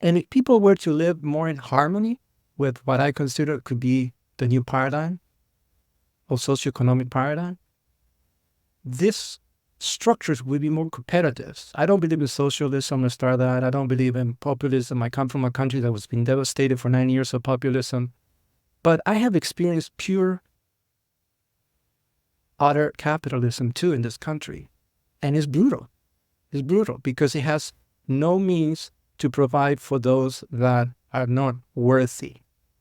And if people were to live more in harmony with what I consider could be the new paradigm or socioeconomic paradigm, this structures will be more competitive. I don't believe in socialism, let's start that. I don't believe in populism. I come from a country that was being devastated for 9 years of populism. But I have experienced pure, utter capitalism too in this country. And it's brutal. It's brutal because it has no means to provide for those that are not worthy.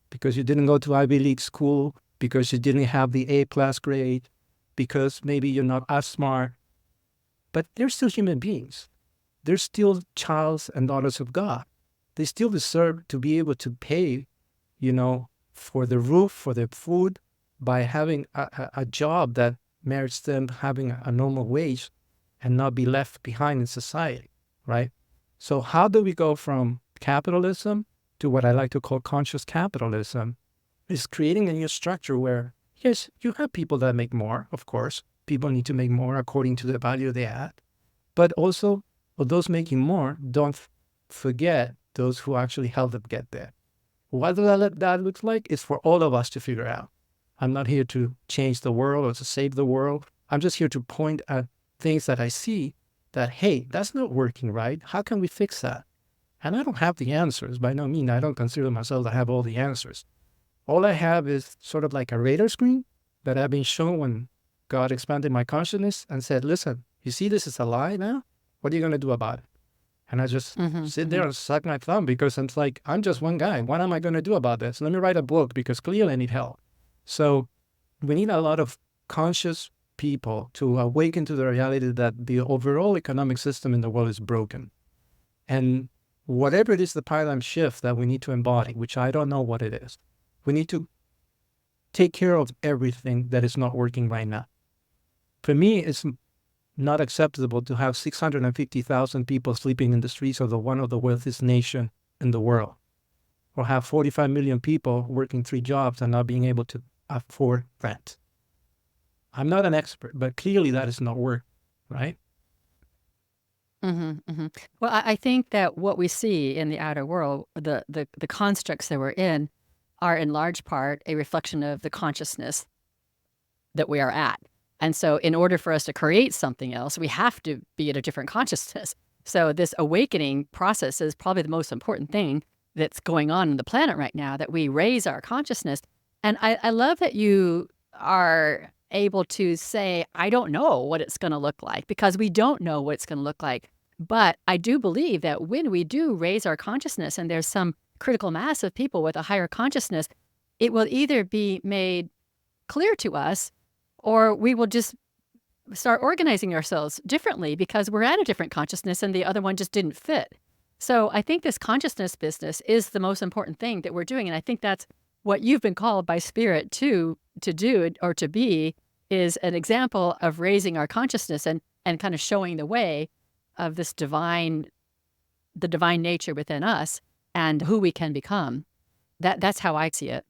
Because you didn't go to Ivy League school, because you didn't have the A-class grade, because maybe you're not as smart. But they're still human beings. They're still childs and daughters of God. They still deserve to be able to pay, for the roof, for their food, by having a job that merits them having a normal wage and not be left behind in society, right? So how do we go from capitalism to what I like to call conscious capitalism? Is creating a new structure where, yes, you have people that make more, of course. People need to make more according to the value they add. But also, for those making more, don't forget those who actually helped them get there. What that looks like is for all of us to figure out. I'm not here to change the world or to save the world. I'm just here to point at things that I see that, hey, that's not working right. How can we fix that? And I don't have the answers. By no means, I don't consider myself to have all the answers. All I have is sort of like a radar screen that I've been shown when God expanded my consciousness and said, listen, you see this is a lie now? What are you going to do about it? And I just sit there and suck my thumb because it's like, I'm just one guy. What am I going to do about this? Let me write a book because clearly I need help. So we need a lot of conscious people to awaken to the reality that the overall economic system in the world is broken. And whatever it is, the paradigm shift that we need to embody, which I don't know what it is, we need to take care of everything that is not working right now. For me, it's not acceptable to have 650,000 people sleeping in the streets of one of the wealthiest nations in the world, or have 45 million people working 3 jobs and not being able to afford rent. I'm not an expert, but clearly that is not work, right? Well, I think that what we see in the outer world, the constructs that we're in, are in large part a reflection of the consciousness that we are at. And so in order for us to create something else, we have to be at a different consciousness. So this awakening process is probably the most important thing that's going on the planet right now, that we raise our consciousness. And I love that you are able to say, I don't know what it's going to look like, because we don't know what it's going to look like. But I do believe that when we do raise our consciousness and there's some critical mass of people with a higher consciousness, it will either be made clear to us, or we will just start organizing ourselves differently because we're at a different consciousness and the other one just didn't fit. So I think this consciousness business is the most important thing that we're doing. And I think that's what you've been called by Spirit to do or to be, is an example of raising our consciousness and kind of showing the way of this the divine nature within us and who we can become. That's how I see it.